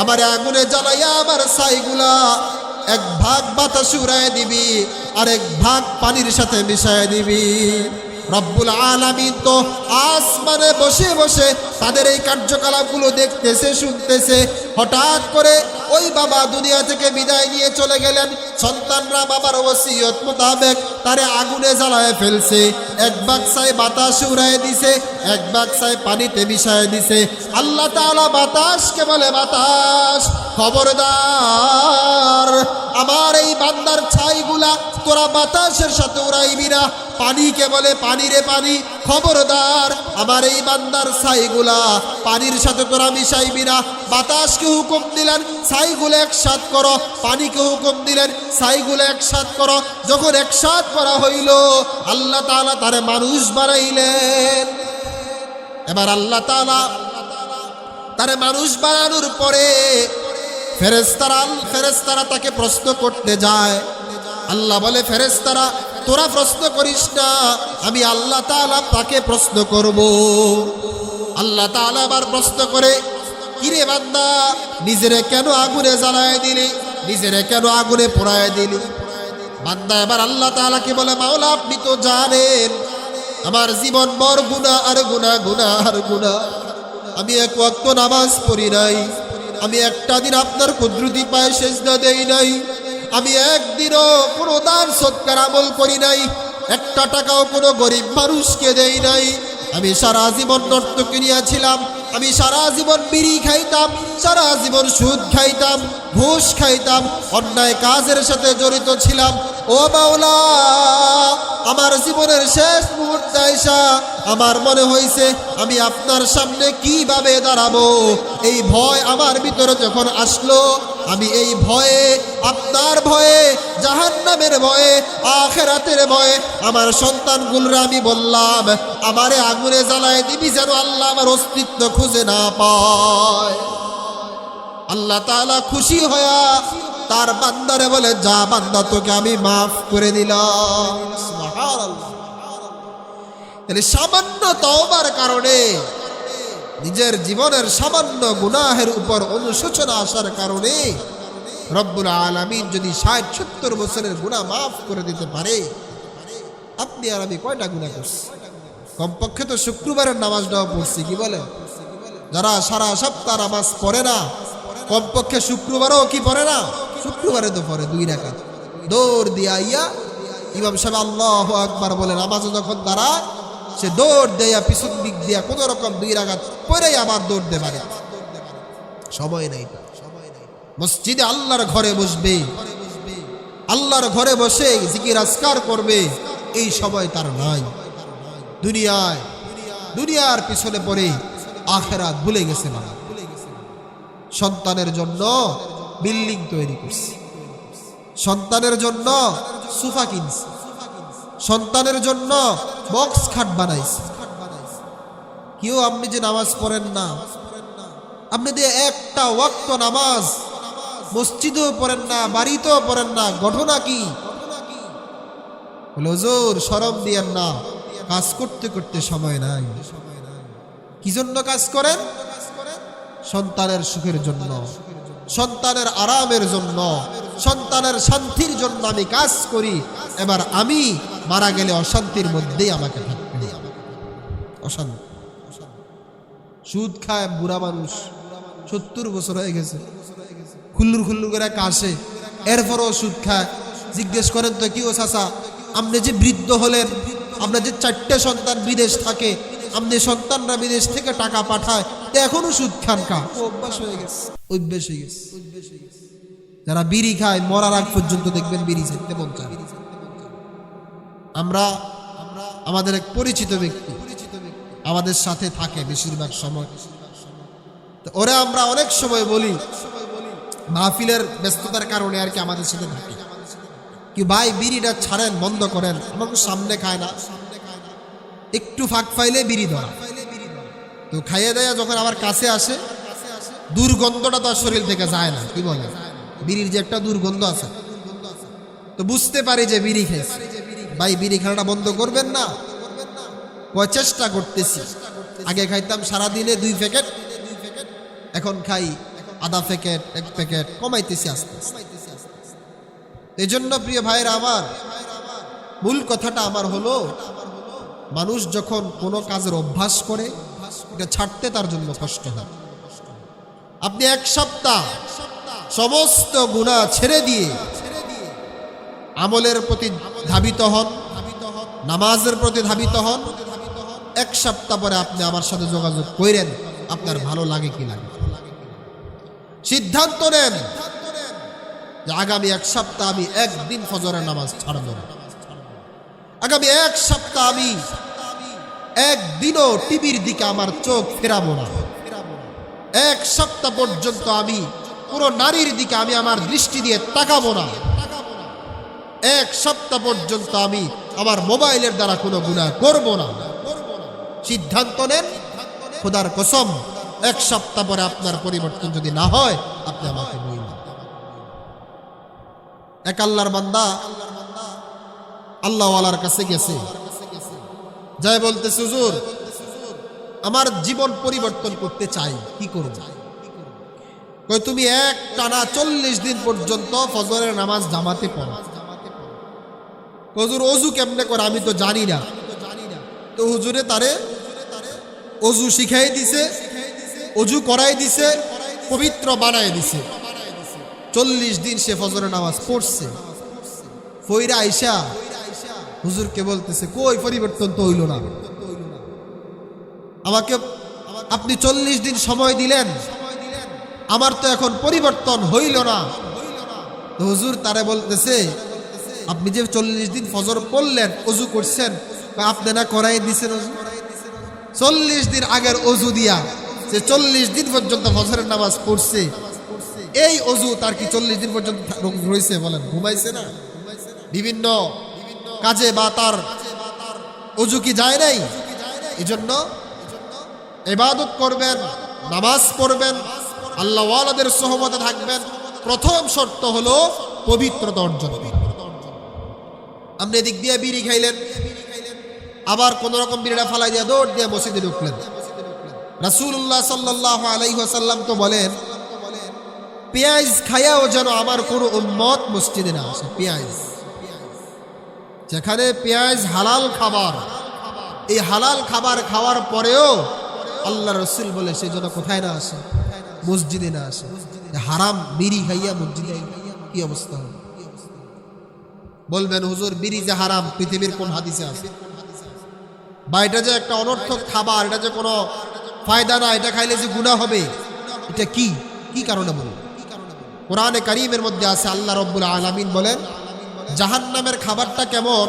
আমার আগুনে জ্বালাইয়া আমার ছাইগুলা এক ভাগ বাতাস উড়ায় দিবি, আর এক ভাগ পানির সাথে মিশায় দিবি। রব্বুল আলামিন তো আসমানে বসে বসে তাদের এই কার্যকলাপগুলো দেখতেছে, শুনতেছে। হঠাৎ করে ওই বাবা দুনিয়া থেকে বিদায় নিয়ে চলে গেলেন, সন্তানরা বাবার ওসিয়ত মোতাবেক তারে আগুনে জ্বালায় ফেলছে, এক বাক্সায় বাতাস উড়ায় দিছে, এক বাক্সায় পানিতে মিশায় দিছে। আল্লাহ তাআলা বাতাসকে বলে, বাতাস খবরদার, আমার এই বান্দার ছাইগুলা তোরা বাতাসের সাথে উড়াইবি না। পানিকে বলে, পানি রে পানি খবরদার, আমার এই বান্দার ছাইগুলা পানির সাথে তোরা মিশাইবি না। বাতাসকে হুকুম দিলেন ছাইগুলো একসাথ করো, পানিকে হুকুম দিলেন ছাইগুলো একসাথ করো। যখন একসাথ করা হইল, আল্লাহ তাআলা তারে মানুষ বানাইলেন। এবার আল্লাহ তারে মানুষ বানানোর পরে ফেরেশতারা তাকে প্রশ্ন করতে যায়। আল্লাহ বলে, ফেরেশতারা তোরা প্রশ্ন করিস না, আমি আল্লাহ তাআলা তাকে প্রশ্ন করব। আল্লাহ তাআলা আবার প্রশ্ন করে, কিরে বান্দা, নিজেরে কেন আগুনে জ্বালায় দিলি, নিজেরে কেন আগুনে পোড়ায় দিলি? বান্দা এবার আল্লাহ তাআলাকে বলে, মাওলা আপনি তো জানেন আমার জীবন বড় গুনাহ আর গুনাহ, গুনাহ আর গুনাহ। আমি এক ওয়াক্ত নামাজ পড়ি নাই, আমি একটা দিন আপনার কুদরতি পায়ে সেজদা দেই নাই, আমি একদিনও কোনো দান সৎকার আমল করি নাই, একটা টাকাও কোনো গরিব মানুষকে দেই নাই। আমি সারা জীবন নর্তকী নিয়েছিলাম, আমি সারা জীবন বিড়ি খাইতাম, সারা জীবন সুদ খাইতাম, ঘুষ খাইতাম, অন্যায় কাজের সাথে জড়িত ছিলাম। ও মাওলা, আমার জীবনের শেষ মুহূর্তে আইসা আমার মনে হয়েছে আমি আপনার সামনে কিভাবে দাঁড়াবো। এই ভয় আমার ভিতরে যখন আসলো, আমি এই ভয়ে, আপনার ভয়ে, জাহান্নামের ভয়ে, আখিরাতের ভয়ে আমার সন্তানগুলোরে আমি বললাম, আমারে আগুনে জ্বালায় দিবি যেন আল্লাহ আমার অস্তিত্ব খুঁজে না পায়। আল্লাহ তাআলা খুশি হয়া তার বান্দারে বলে, যা বান্দা, তোকে আমি মাফ করে দিলাম। সুবহানাল্লাহ। তাহলে সামান্য তওবার কারণে, নিজের জীবনের সামান্য গুনাহের উপর অনুশোচনা আসার কারণে রব্বুল আলামিন যদি ৬০-৭০ বছরের গুনাহ মাফ করে দিতে পারে, আপনি আর আমি কয়টা গুনাহ করছি? কমপক্ষে তো শুক্রবারের নামাজটাও পড়ছি, কি বলে? যারা সারা সপ্তাহ নামাজ পড়ে না, কমপক্ষে শুক্রবারও কি পড়ে না? শুক্রবারে তো পড়ে 2 রাকাত, দৌড় দিয়া আইয়া ইমাম সাহেব আল্লাহু আকবার বলে নামাজে যখন দাঁড়ায়, সে দৌড় দেয়া পিছন দিক দিয়া কোনো রকম 2 রাকাত পড়ে আবার দৌড় দে পারে। সময় নেই। মসজিদে আল্লাহর ঘরে বসবে, আল্লাহর ঘরে বসে জিকির আজকার করবে, এই সময় তার নাই। দুনিয়ার পিছনে পড়ে আখিরাত ভুলে গেছে। না, সন্তানের জন্য বিল্ডিং তৈরি করছে, সন্তানের জন্য সোফা কিনছে, সন্তানের জন্য বক্স খাট বানাইছে। কেউ আপনি যে নামাজ পড়েন না, আপনি দিয়ে একটা ওয়াক্ত নামাজ মসজিদেও পড়েন না, বাড়িতেও পড়েন না, ঘটনা কি? বলে, হুজুর শরম দিয়েন না, কাজ করতে করতে সময় নাই। কি জন্য কাজ করেন? সন্তানের সুখের জন্য, সন্তানের আরামের জন্য, সন্তানের শান্তির জন্য আমি কাজ করি। এবার আমি মারা গেলে অশান্তির মধ্যেই আমাকে থাকতে হবে। অশান্তি। সুদ খায় বুড়া মানুষ, 70 বছর হয়ে গেছে, খুল্লুর খুল্লুর করে কাশে, এরপরও সুদ খায়। জিজ্ঞেস করেন তো, কি ও চাচা, আপনি যে বৃদ্ধ হলেন, আপনার যে 4টে সন্তান বিদেশ থাকে, আপনি সন্তানরা বিদেশ থেকে টাকা পাঠায়, এখনো সুদ খান? কা অভ্যাস হয়ে গেছে, অভ্যাস হয়ে গেছে। যারা বিড়ি খায় মরার আগ পর্যন্ত দেখবেন বিড়ি খেতে মন চায়। আমরা আমাদের এক পরিচিত ব্যক্তি আমাদের সাথে থাকে বেশিরভাগ সময়, ওরে আমরা অনেক সময় বলি, মাহফিলের ব্যস্ততার কারণে আর কি আমাদের সাথে থাকে কি ভাই বিড়িটা ছাড়েন, বন্ধ করেন। আমাকে সামনে খায় না, একটু ফাঁক পাইলে বিড়ি ধরা। তো খাইয়ে দেয়া যখন আবার কাছে আসে, দুর্গন্ধটা তো আর শরীর থেকে যায় না। কি বলে, বিড়ির যে একটা দুর্গন্ধ আছে, তো বুঝতে পারি যে বিড়ি খেয়েছে। ভাই বিড়ি খাওয়াটা বন্ধ করবেন না? চেষ্টা করতেছি। আগে খাইতাম সারাদিনে 2 প্যাকেট, এখন খাই আধা প্যাকেট, 1 প্যাকেট, কমাইতেছি আস্তে আস্তে। এই জন্য প্রিয় ভাইয়েরা আমার, মূল কথাটা আমার হলো, মানুষ যখন কোনো কাজের অভ্যাস করে, এটা ছাড়তে তার জন্য কষ্ট হয়। আপনি 1 সপ্তাহ সমস্ত গুনাহ ছেড়ে দিয়ে আমলের প্রতি ধাবিত হন, নামাজের প্রতি ধাবিত হন। 1 সপ্তাহ পরে আপনি আমার সাথে যোগাযোগ করেন, আপনার ভালো লাগে কি লাগে। সিদ্ধান্ত নেন যে আগামী 1 সপ্তাহ আমি একদিন ফজরের নামাজ ছাড়ব না। আগামী 1 সপ্তাহ আমি একদিনও টিভির দিকে আমার চোখ ফেরাবো না। 1 সপ্তাহ পর্যন্ত আমি পুরো নারীর দিকে আমি আমার দৃষ্টি দিয়ে তাকাবো না। 1 সপ্তাহ পর্যন্ত আমি আমার মোবাইলের দ্বারা কোনো গুনাহ করব না। সিদ্ধান্ত নেন, খোদার কসম 1 সপ্তাহ পরে আপনার পরিবর্তন যদি না হয়, আপনি আমাকে বলুন। এক আল্লাহর বান্দা আল্লাহওয়ালার কাছে গেছে, যাই বলতেছে, হুজুর আমার জীবন পরিবর্তন করতে চাই, কি করব? কই তুমি টানা 40 দিন পর্যন্ত ফজরের নামাজ জামাতে পড়ো। হুজুর ওযু কেমনে করে আমি তো জানি না। তো হুজুরে তারে ওযু শিখাই দিছে, ওযু করাই দিছে, পবিত্র বানাই দিছে। 40 দিন সে ফজরের নামাজ পড়ছে। ফইরা আইসা হুজুরকে বলতেছে, কই পরিবর্তন তো হইল না। আমাকে আপনি 40 দিন সময় দিলেন, আমার তো এখন পরিবর্তন হইল না। তো হুজুর তারে বলতেছে, আপনি যে 40 দিন ফজর পড়লেন, ওযু করছেন, আপনি না করাই দিছেন ওযু? 40 দিন আগের ওযু দিয়া সে 40 দিন পর্যন্ত ফজরের নামাজ পড়ছে, এই ওযু তার কি 40 দিন পর্যন্ত রয়েছে? বলেন, ঘুমাইছে না? বিভিন্ন কাজে বা তার ওযু কি যায় নাই? এজন্য ইবাদত করবেন, নামাজ পড়বেন, আল্লাহওয়ালাদের সোহবতে থাকবেন। প্রথম শর্ত হলো পবিত্রতা অর্জন। আপনি এদিক দিয়ে বিড়ি খাইলেন, আবার কোন রকম বিড়িটা ফালাই দিয়ে দৌড় দিয়ে মসজিদে ঢুকলেন। রাসূলুল্লাহ সাল্লাল্লাহু আলাইহি ওয়াসাল্লাম তো বলেন, পেঁয়াজ খায়াও যেন আমার কোন উম্মত মসজিদে না আসে। পেঁয়াজ, যেখানে পেঁয়াজ হালাল খাবার, এই হালাল খাবার খাওয়ার পরেও আল্লাহ রসুল বলে সে যেন কোথায় না আসে? মসজিদে না আসে। হারাম বিড়ি খাইয়া মসজিদে কি অবস্থা হবে? বলবেন, হুজুর বিড়ি যে হারাম পৃথিবীর কোন হাদিসে আছে? বা এটা যে একটা অনর্থক খাবার, এটা যে কোনো ফায়দা না, এটা খাইলে যে গুনাহ হবে, এটা কি কি কারণে বলেন? কোরআনে কারীমের মধ্যে আছে, আল্লাহ রাব্বুল আলামিন বলেন, জাহান্নামের খাবারটা কেমন,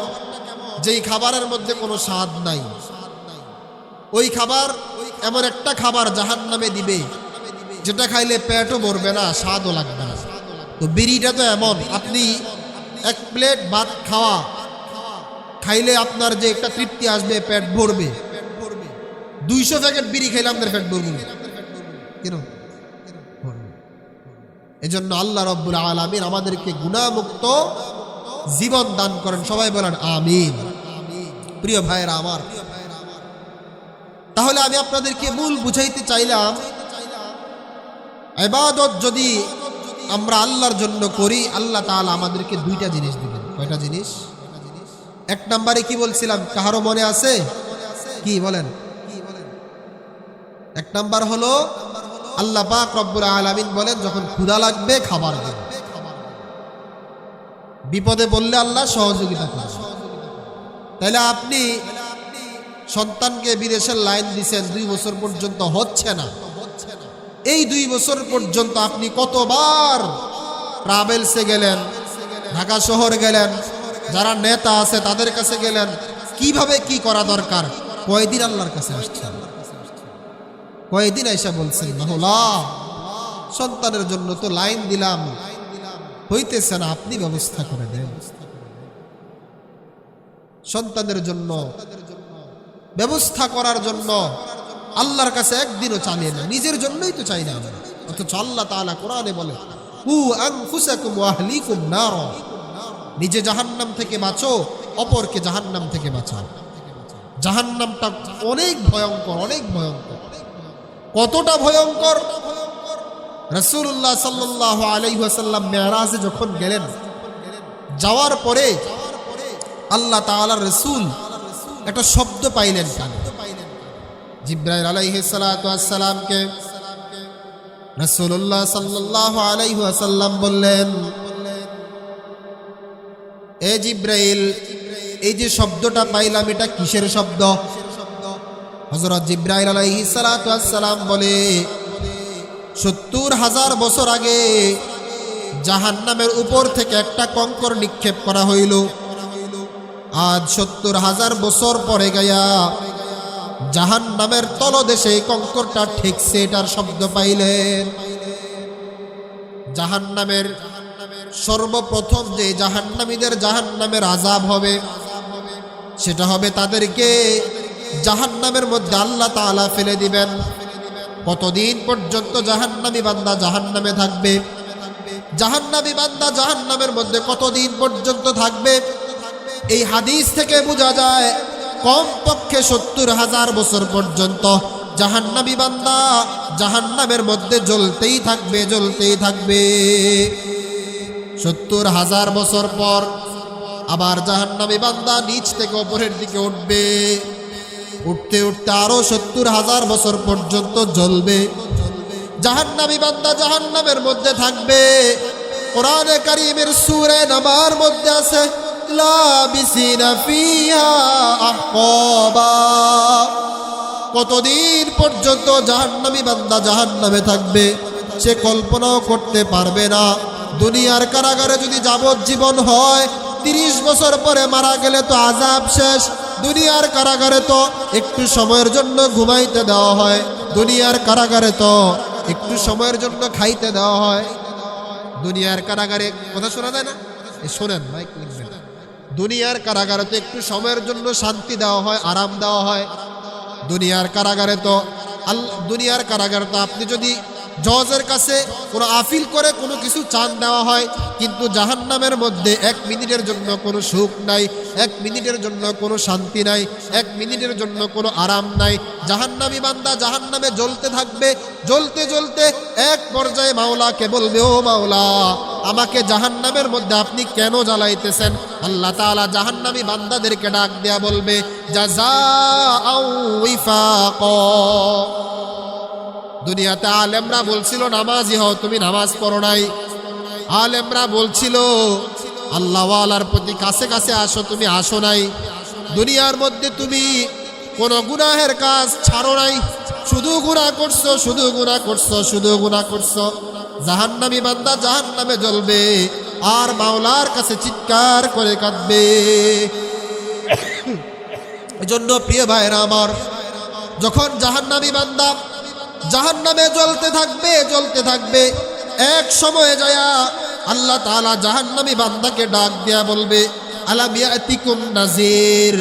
যেই খাবারের মধ্যে কোনো স্বাদ নাই। ওই খাবার এমন একটা খাবার জাহান্নামে দিবে, যেটা খাইলে পেটও ভরবে না, স্বাদও লাগবে না। তো বিড়িটা তো এমন, আপনি 1 প্লেট ভাত খাইলে আপনার যে একটা তৃপ্তি আসবে, পেট ভরবে। 200 প্যাকেট বিড়ি খাইলে আপনার পেট ভরবে কেন? এজন্য আল্লাহ রাব্বুল আলামিন আমাদেরকে গুনাহমুক্ত জীবন দান করেন। সবাই বলেন আমিন। প্রিয় ভাইয়েরা আমার, তাহলে আমি আপনাদেরকে মূল বুঝাইতে চাইলাম, ইবাদত যদি আমরা আল্লাহর জন্য করি, আল্লাহ তাআলা আমাদেরকে 2টা জিনিস দিবেন। কয়টা জিনিস? 1 নম্বরে কি বলছিলাম, কাহারও মনে আছে? কি বলেন? 1 নম্বর হলো, আল্লাহ পাক রব্বুল আলামিন বলেন, যখন ক্ষুধা লাগবে খাবার দেন। বিপদে বললে আল্লাহ সহযোগিতা করেন। তাহলে আপনি সন্তানকে বিদেশের লাইন দিয়েছেন, 2 বছর পর্যন্ত হচ্ছে না। এই 2 বছর পর্যন্ত আপনি কতবার ট্রাভেলসে গেলেন, ঢাকা শহর গেলেন, যারা নেতা আছে তাদের কাছে গেলেন, কিভাবে কি করা দরকার, কয়দিন আল্লাহর কাছে আসছেন? কয়দিন আইসা বলছেন, মাওলা সন্তানের জন্য তো লাইন দিলাম, হইতেছে না, আপনি ব্যবস্থা করে দেন। সন্তানের জন্য ব্যবস্থা করার জন্য আল্লাহর কাছে একদিনও চালিয়ে না, নিজের জন্যই তো চাই না আমরা। অথচ আল্লাহ তাআলা কোরআনে বলে, কু আনফুসাকুম ওয়া আহলিকুম নার, নিজে জাহান্নাম থেকে বাঁচো, অপরকে জাহান্নাম থেকে বাঁচাও। জাহান্নামটা অনেক ভয়ঙ্কর, অনেক ভয়ঙ্কর। কতটা ভয়ঙ্কর? রাসূলুল্লাহ সাল্লাল্লাহু আলাইহি ওয়াসাল্লাম মেরাজে যখন গেলেন, যাওয়ার পরে আল্লাহ তাআলার রাসূল একটা শব্দ পাইলেন কানে। জিবরাইল আলাইহিস সালাতু ওয়াস সালামকে রাসূলুল্লাহ সাল্লাল্লাহু আলাইহি ওয়াসাল্লাম বললেন, এ জিবরাইল, এই যে শব্দটা পাইলাম এটা কিসের শব্দ? হযরত জিবরাইল আলাইহিস সালাতু ওয়াস সালাম বলে, ৭০,০০০ বছর আগে জাহান্নামের উপর থেকে একটা কঙ্কর নিক্ষেপ করা হইল। আজ ৭০,০০০ বছর পরে গায়া জাহান্নামের তলদেশে কঙ্করটা ঠেকছে, এটার শব্দ পাইলেন। জাহান্নামের সর্বপ্রথম যে জাহান্নামীদের জাহান্নামের আযাব হবে, সেটা হবে তাদেরকে জাহান্নামের মধ্যে আল্লাহ তাআলা ফেলে দিবেন। কতদিন পর্যন্ত জাহান্নামী বান্দা জাহান্নামে থাকবে? জাহান্নামী বান্দা জাহান্নামের মধ্যে কতদিন পর্যন্ত থাকবে? এই হাদিস থেকে বোঝা যায় কমপক্ষে ৭০,০০০ বছর পর্যন্ত জাহান্নামী বান্দা জাহান্নামের মধ্যে জ্বলতেই থাকবে, জ্বলতেই থাকবে। ৭০,০০০ বছর পর আবার জাহান্নামী বান্দা নিচ থেকে উপরের দিকে উঠবে, উঠতে উঠতে আরো ৭০,০০০ বছর পর্যন্ত জ্বলবে। জাহান্নামী বান্দা জাহান্নামের মধ্যে থাকবে। কোরআনে কারীমের সূরা নাবার মধ্যে আছে, লাবিসিনা ফিহা আহকাবা। কতদিন পর্যন্ত জাহান্নামী বান্দা জাহান্নামে থাকবে সে কল্পনাও করতে পারবে না। দুনিয়ার কারাগারে যদি যাবজ্জীবন হয়, ৩০ বছর পরে মারা গেলে তো আযাব শেষ। দুনিয়ার কারাগারে তো একটু সময়ের জন্য ঘুমাইতে দেওয়া হয়, দুনিয়ার কারাগারে তো একটু সময়ের জন্য খাইতে দেওয়া হয়। দুনিয়ার কারাগারে কথা শোনা যায় না? শোনেন, মাইক লিখবেন। দুনিয়ার কারাগারে তো একটু সময়ের জন্য শান্তি দেওয়া হয়, আরাম দেওয়া হয়। দুনিয়ার কারাগারে তো দুনিয়ার কারাগারে তো আপনি যদি জজের কাছে কোনো আপিল করে কোনো কিছু চান দেওয়া হয়, কিন্তু জাহান্নামের মধ্যে ১ মিনিটের জন্য কোনো সুখ নাই, ১ মিনিটের জন্য কোনো শান্তি নাই, ১ মিনিটের জন্য কোনো আরাম নাই। জাহান্নামী বান্দা জাহান্নামে জ্বলতে থাকবে, জ্বলতে জ্বলতে এক পর্যায়ে মাওলাকে বলবে, ও মাওলা, আমাকে জাহান্নামের মধ্যে আপনি কেন জ্বালাইতেছেন? আল্লাহ তাআলা জাহান্নামী বান্দাদেরকে ডাক দেয়া বলবে, জাযাআও ওয়িফাকা। দুনিয়াতে আলেমরা বলছিল নামাজি হও, তুমি নামাজ পড়ো নাই। আলেমরা বলছিল আল্লাহওয়ালার প্রতি কাছে কাছে আসো, তুমি আসো নাই। দুনিয়ার মধ্যে তুমি কোনো গুনাহের কাজ ছাড়ো নাই, শুধু গুনাহ করছো, শুধু গুনাহ করছো, শুধু গুনাহ করছো। জাহান্নামী বান্দা জাহান্নামে জ্বলবে আর মাওলার কাছে চিৎকার করে কাঁদবে। এজন্য প্রিয় ভাইরা আমার, যখন জাহান্নামী বান্দা জাহান্নামে জ্বলতে থাকবে, জ্বলতে থাকবে, এক সময়ে যায়া আল্লাহ তাআলা জাহান্নামী বান্দাকে ডাক দেয়া বলবে, আলাম ইয়াতিকুম নাযির,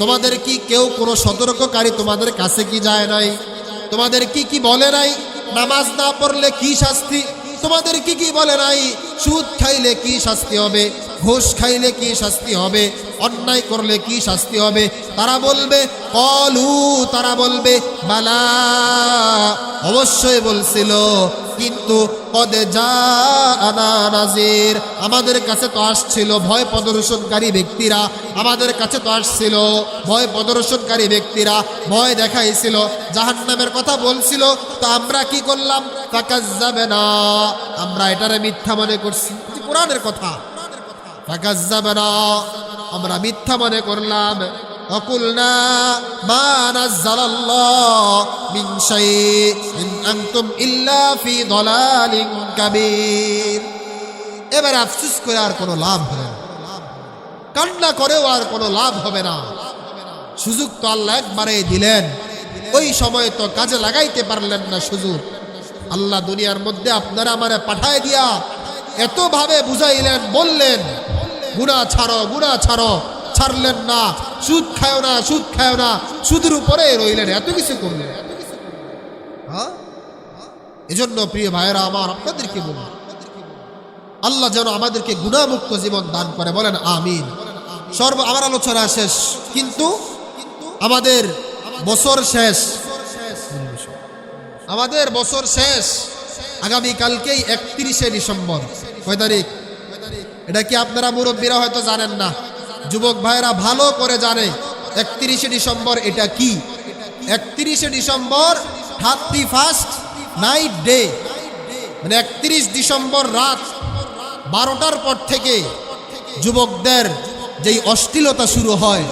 তোমাদের কি কেউ কোনো সতর্ককারী তোমাদের কাছে কি যায় নাই? তোমাদের কি বলে নাই নামাজ না পড়লে কি শাস্তি? তোমাদের কি বলে নাই সুদ খাইলে কি শাস্তি হবে, ঘুষ খাইলে কি শাস্তি হবে, অন্যায় করলে কি শাস্তি হবে? তারা বলবে, কলু, তারা বলবে, বালা, অবশ্যই বলছিল, কিন্তু কদ জাআনা নাযির, আমাদের কাছে তো আসছিল ভয় প্রদর্শনকারী ব্যক্তিরা, আমাদের কাছে তো আসছিল ভয় প্রদর্শনকারী ব্যক্তিরা, ভয় দেখাইছিল, জাহান্নামের কথা বলছিল, তো আমরা কি করলাম? ফাকাজ্জাবনা, আমরা এটারে মিথ্যা মনে করছি। কোরআনের কথা, ফাকাজ্জাবনা, আমরা মিথ্যা মনে করলাম। وقلنا ما نزل الله من شيء إن أنتم إلا في ضلال كبير। এবার আফসোস করে আর কোনো লাভ হবে না, কান্না করেও আর কোনো লাভ হবে না। সুযোগ তো আল্লাহ একবারে দিলেন, ওই সময় তো কাজে লাগাইতে পারলেন না সুযোগ। আল্লাহ দুনিয়ার মধ্যে আপনারা আমারে পাঠায় দিয়া এতভাবে বুঝাইলেন, বললেন গুনাহ ছাড়ো, ছাড়লেন না। সুদ খায় না, সুদের উপরে রইলেন, এত কিছু করলেন। হ্যাঁ, এজন্য প্রিয় ভাইয়েরা আমার, আপনাদেরকে বলি, আল্লাহ যেন আমাদেরকে গুনাহমুক্ত জীবন দান করে, বলেন আমিন। আমার আলোচনা শেষ, কিন্তু আমাদের বছর শেষ, আগামীকালকেই 31শে ডিসেম্বর। কয় তারিখ? এটা কি আপনারা মুরব্বীরা হয়তো জানেন না, যুবক ভাইরা ভালো করে জানে 31শে ডিসেম্বর এটা কি। 31শে ডিসেম্বর 31st নাইট ডে, মানে 31 ডিসেম্বর রাত 12টার পর থেকে যুবকদের যেই অশ্লীলতা শুরু হয়,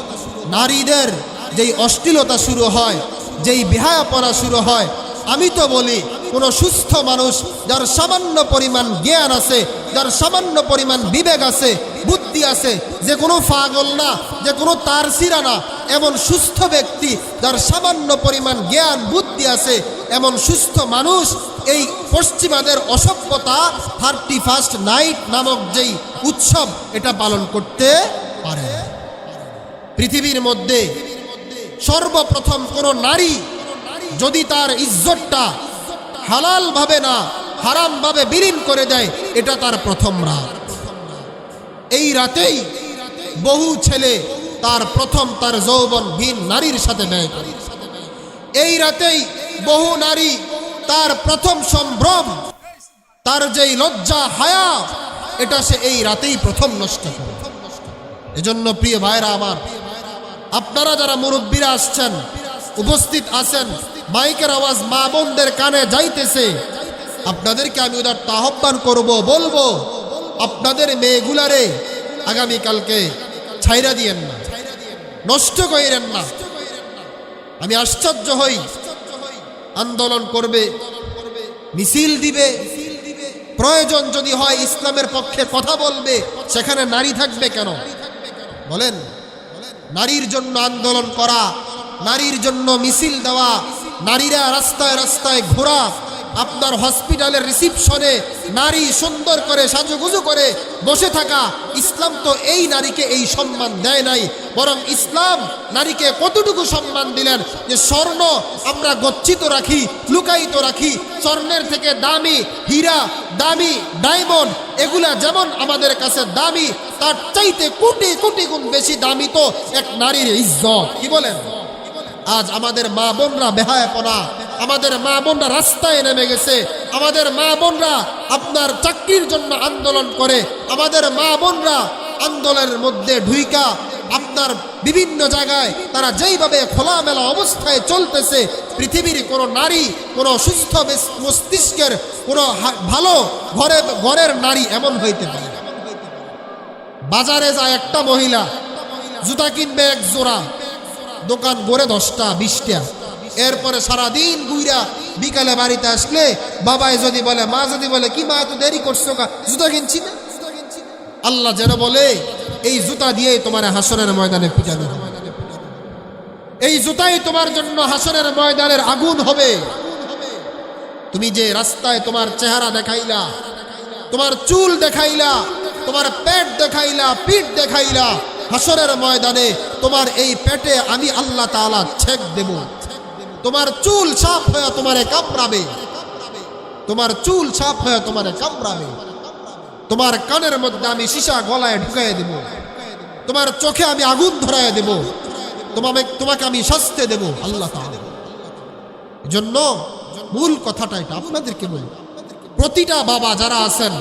নারীদের যেই অশ্লীলতা শুরু হয়, যেই বেহায়াপনা শুরু হয়, আমি তো বলি কোন সুস্থ মানুষ, যার সামান্য পরিমাণ জ্ঞান আছে, যার সামান্য পরিমাণ বিবেক আছে, বুদ্ধি আছে, যে কোনো পাগল না, যে কোনো তারসিরা না, এমন সুস্থ ব্যক্তি যার সামান্য পরিমাণ জ্ঞান বুদ্ধি আছে, এমন সুস্থ মানুষ এই পশ্চিমাদের অসভ্যতা 31st নাইট নামক যেই উৎসব, এটা পালন করতে পারে। পৃথিবীর মধ্যে সর্বপ্রথম কোন নারী যদি তার ইজ্জতটা হালাল ভাবে না হারাম ভাবে বিলীন করে দেয়, এটা তার প্রথম রাত। এই রাতেই বহু ছেলে তার যৌবন ভিন নারীর সাথে ব্যয় করে। এই রাতেই বহু নারী তার প্রথম সম্ভ্রম, তার যেই লজ্জা হায়া, এটা সে এই রাতেই প্রথম নষ্ট করে। এজন্য প্রিয় ভাইরা আমার, আপনারা যারা মুরব্বীরা আসছেন, উপস্থিত আছেন, মাইকের আওয়াজ মা বোনদের কানে যাইতেছে, আপনাদেরকে আমি উদারতা আহ্বান করব, বলবো আপনাদের মেয়েগুলারে আগামীকালকে ছাইরা দিয়েন না, নষ্ট করেন না। আমি আশ্চর্য হই, আন্দোলন করবে, মিছিল দিবে, প্রয়োজন যদি হয় ইসলামের পক্ষে কথা বলবে, সেখানে নারী থাকবে কেন বলেন? নারীর জন্য আন্দোলন করা, নারীর জন্য মিছিল দেওয়া, নারীরা রাস্তায় রাস্তায় ঘোরা, আপনার হসপিটালের রিসিপশনে নারী সুন্দর করে সাজুগুজু করে বসে থাকা, ইসলাম তো এই নারীকে এই সম্মান দেয় নাই। বরং ইসলাম নারীকে কতটুকু সম্মান দিলেন যে স্বর্ণ আমরা গচ্ছিত রাখি, লুকায়িত রাখি, স্বর্ণের থেকে দামি হীরা, দামি ডায়মন্ড, এগুলা যেমন আমাদের কাছে দামি, তার চাইতে কোটি কোটি গুণ বেশি দামি তো এক নারীর ইজ্জত। কি বলেন? আজ আমাদের মা বোনরা বেহায়াপনা, আমাদের মা বোনরা রাস্তায় নেমে গেছে, আমাদের মা বোনরা আপনার চাকরির জন্য আন্দোলন করে, আমাদের মা বোনরা আন্দোলনের মধ্যে ঢুইকা আপনার বিভিন্ন জায়গায় তারা যেইভাবে খোলামেলা অবস্থায় চলতেছে, পৃথিবীর কোনো নারী, কোনো সুস্থ মস্তিষ্কের, কোনো ভালো ঘরের নারী এমন হইতে পারে। বাজারে যায় একটা মহিলা, জুতা কিনবে এক জোড়া, দোকান গড়ে 10টা 20টা, এরপরে সারাদিন ঘুরা বিকালে বাড়িতে আসলে বাবাই যদি বলে, মা যদি বলে, কি মা এত দেরি করছো, জুতা কিনছি না। আল্লাহ যেন বলে, এই জুতা দিয়েই তোমার হাসরের ময়দানে পিটানো হবে, এই জুতাই তোমার জন্য হাসরের ময়দানের আগুন হবে। তুমি যে রাস্তায় তোমার চেহারা দেখাইলা, তোমার চুল দেখাইলা, তোমার পেট দেখাইলা, পিঠ দেখাইলা, হাসরের ময়দানে তোমার এই পেটে আমি আল্লাহ তাআলা ছেক দেব। তোমার চুল সাফ হয়ে তোমারে কামড়াবে, তোমার চুল সাফ হয়ে তোমারে কামড়াবে, তোমার কানের মধ্যে আমি সীসা গলায় ঢুকাই দেব, তোমার চোখে আমি আগুন ধরায় দেব, তোমাকে আমি শাস্তি দেব আল্লাহ তাআলা। এজন্য মূল কথাটা এটা আপনাদেরকে বলি, প্রতিটা বাবা যারা আছেন,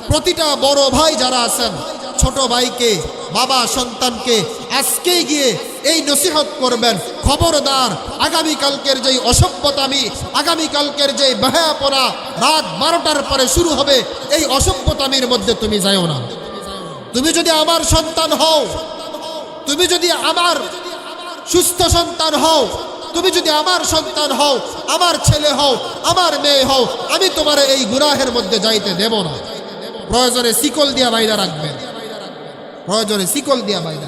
প্রতিটা বড় ভাই যারা আছেন, ছোট ভাইকে, বাবা সন্তানকে আজকে গিয়ে এই নসিহত করবেন, খবরদার আগামীকালকের যেই অসভ্যতামি, আগামীকালকের যেই বেহায়াপনা রাত 12টার পরে শুরু হবে, এই অসভ্যতামির মধ্যে তুমি যাও না। তুমি যদি আমার সন্তান হও, তুমি যদি আমার সুস্থ সন্তান হও, তুমি যদি আমার সন্তান হও, আমার ছেলে হও, আমার মেয়ে হও, আমি তোমার এই গুনাহের মধ্যে যাইতে দেব না। প্রয়োজনে শিকল দিয়া বাইরে রাখবেন, প্রয়োজনে শিকল দিয়া বাইরে,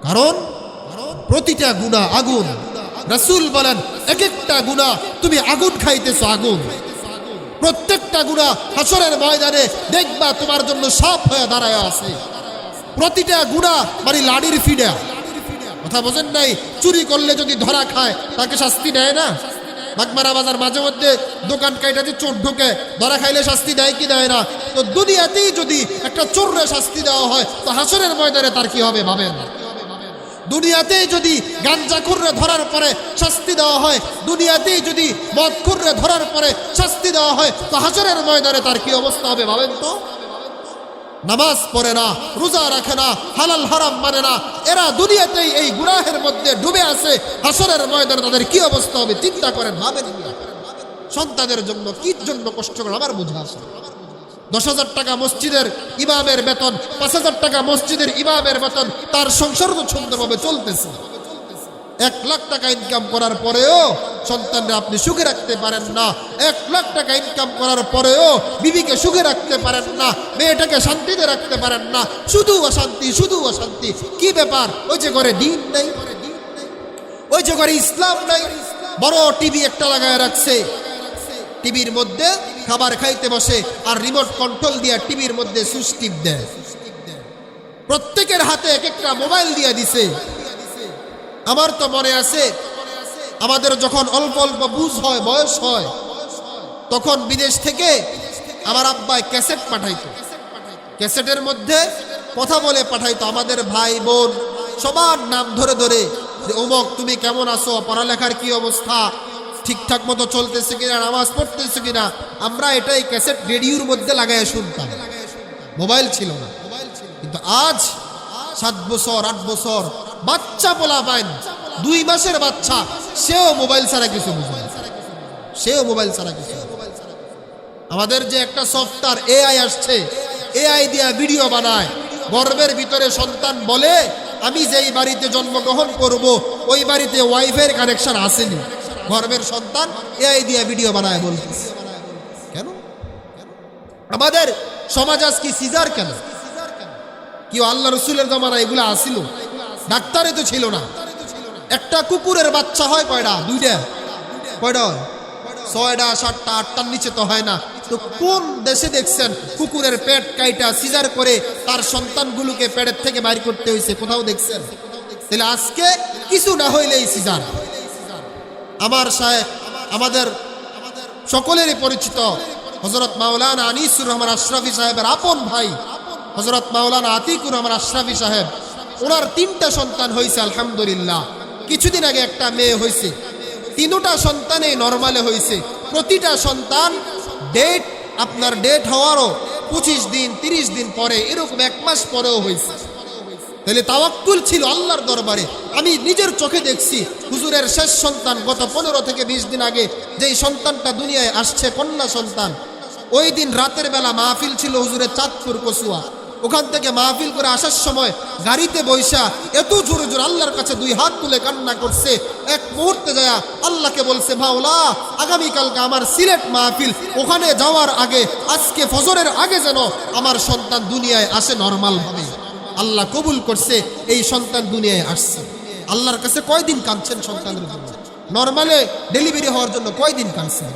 কারণ প্রতিটা গুনাহ আগুন, রাসূল বলেন এক একটা গুনাহ তুমি আগুন খাইতেছো, আগুন। প্রত্যেকটা গুনাহ হাসরের ময়দানে দেখবা তোমার জন্য সাপ হয়ে দাঁড়ায় আছে। প্রতিটা গুনাহ মানে লাড়ির ফিডা। কথা বোঝেন নাই? চুরি করলে যদি ধরা খায় তাকে শাস্তি দেয় না? বাগমারা বাজার মাঝে মধ্যে দোকান কাইটাতে চোর ঢোকে, ধরা খাইলে শাস্তি দেয় কি দেয় না? তো দুনিয়াতেই যদি একটা চোররে শাস্তি দেওয়া হয় তো হাসরের ময়দানে তার কি হবে ভাবেন? দুনিয়াতেই যদি গাঞ্জাখুররে ধরার পরে শাস্তি দেওয়া হয়, দুনিয়াতেই যদি মদখুররে ধরার পরে শাস্তি দেওয়া হয় তো হাসরের ময়দানে তার কি অবস্থা হবে ভাবেন তো? নামাজ পড়ে না, রোজা রাখে না, হালাল হারাম মানে না, এরা দুনিয়াতেই এই গুনাহের মধ্যে ডুবে আছে, হাসরের ময়দানে তাদের কি অবস্থা হবে চিন্তা করেন, ভাবেন। সন্তানের জন্য কি জন্য কষ্ট করে আমার বোঝা আসে। 10,000 টাকা মসজিদের ইমামের বেতন, 5,000 টাকা মসজিদের ইমামের বেতন, তার সংসার তো সুন্দরভাবে চলতেছে। 1 লাখ টাকা ইনকাম করার পরেও সন্তানরা আপনি সুখে রাখতে পারেন না। 1 লাখ টাকা ইনকাম করার পরেও বিবিকে সুখে রাখতে পারেন না, মেয়েটাকে শান্তিতে রাখতে পারেন না, শুধু অশান্তি, শুধু অশান্তি। কি ব্যাপার? ওই যে ঘরে দিন নাই, ওই যে ঘরে ইসলাম নাই। বড় টিভি একটা লাগায় রাখছে, টিভির মধ্যে খাবার খাইতে বসে আর রিমোট কন্ট্রোল দিয়ে টিভির মধ্যে সুইচ টিপ দেয়। প্রত্যেকের হাতে এক একটা মোবাইল দিয়ে দিছে। আমার তো মনে আছে আমাদের যখন অল্প অল্প বুঝ হয়, বয়স হয়, তখন বিদেশ থেকে আমার আব্বাই ক্যাসেট পাঠাইতো। ক্যাসেটের মধ্যে কথা বলে পাঠাইতো আমাদের ভাই বোন সবার নাম ধরে ধরে, যে অমুক তুমি কেমন আছো, পড়ালেখার কি অবস্থা, ঠিকঠাক মতো চলতেছে কিনা, নামাজ পড়তেছে কিনা। আমরা এটাই ক্যাসেট রেডিওর মধ্যে লাগাই শুনতাম, মোবাইল ছিল না। কিন্তু আজ 7 বছর 8 বছর বাচ্চা পোলা পাইন, 2 মাসের বাচ্চা, সেও মোবাইল ছাড়া কিছু বুঝে না, সেও মোবাইল ছাড়া কিছু। আমাদের যে একটা সফটওয়্যার এআই আসছে, এআই দিয়া ভিডিও বানায়। গর্ভের ভিতরে সন্তান বলে আমি যেই বাড়িতে জন্মগ্রহণ করব ওই বাড়িতে ওয়াইফাই কানেকশন আসেনি। গর্ভের সন্তান এআই দিয়া ভিডিও বানায় বলতেছে। কেন? আমাদের সমাজ আজ কি সিজার কেন? কি আল্লাহ রসুলের জামানায় এগুলো আসিল? ডাক্তারে তো ছিল না। একটা কুকুরের বাচ্চা হয় কয়টা? 2টা। কয়টা হয়? 6টা 7টা 8টার নিচে তো হয় না। তো কোন দেশে দেখছেন কুকুরের পেট কাইটা সিজার করে তার সন্তানগুলোকে পেটের থেকে বাইর করতে হয়েছে? কোথাও দেখছেন? তাহলে আজকে কিছু না হইলেই সিজার। আমার সাহেব, আমাদের সকলেরই পরিচিত হযরত মাওলানা আনিসুর রহমান আশরাফি সাহেবের আপন ভাই হযরত মাওলানা আতিকুর রহমান আশরাফি সাহেব, ওনার 3টা সন্তান হয়েছে আলহামদুলিল্লাহ। কিছুদিন আগে একটা মেয়ে হয়েছে। 3টা সন্তানই নরমালে হয়েছে। প্রতিটা সন্তান ডেট হওয়ারও 25 দিন 30 দিন পরে, এরকম 1 মাস পরেও হয়েছে। তাহলে তাওয়াক্কুল ছিল আল্লাহর দরবারে। আমি নিজের চোখে দেখছি হুজুরের শেষ সন্তান গত 15 থেকে 20 দিন আগে যেই সন্তানটা দুনিয়ায় আসছে, কন্যা সন্তান, ওই দিন রাতের বেলা মাহফিল ছিল হুজুরের চাঁদপুর কসুয়া। ওখান থেকে মাহফিল করে আসার সময় গাড়িতে বৈশা এত জোরে জোরে আল্লাহর কাছে 2 হাত তুলে কান্না করছে। এক মুহূর্তে যায় আল্লাহকে বলছে, মাওলা আগামীকালকে আমার সিলেট মাহফিল, ওখানে যাওয়ার আগে আজকে ফজরের আগে যেন আমার সন্তান দুনিয়ায় আসে নরমাল ভাবে। আল্লাহ কবুল করছে, এই সন্তান দুনিয়ায় আসছে। আল্লাহর কাছে কয়দিন কাঁদছেন সন্তানের জন্য? নরমালে ডেলিভারি হওয়ার জন্য কয়দিন কাঁদছেন?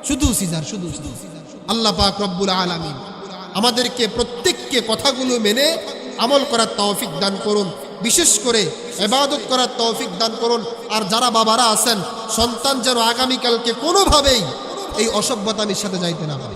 শুধু সিজার, শুধু সিজার। আল্লাহ পাক রব্বুল আলামিন আমাদেরকে প্রত্যেককে কথাগুলো মেনে আমল করার তৌফিক দান করুন, বিশেষ করে ইবাদত করার তৌফিক দান করুন। আর যারা বাবারা আছেন, সন্তান যেন আগামীকালকে কোনোভাবেই এই অসভ্যতামির সাথে যাইতে না পারে।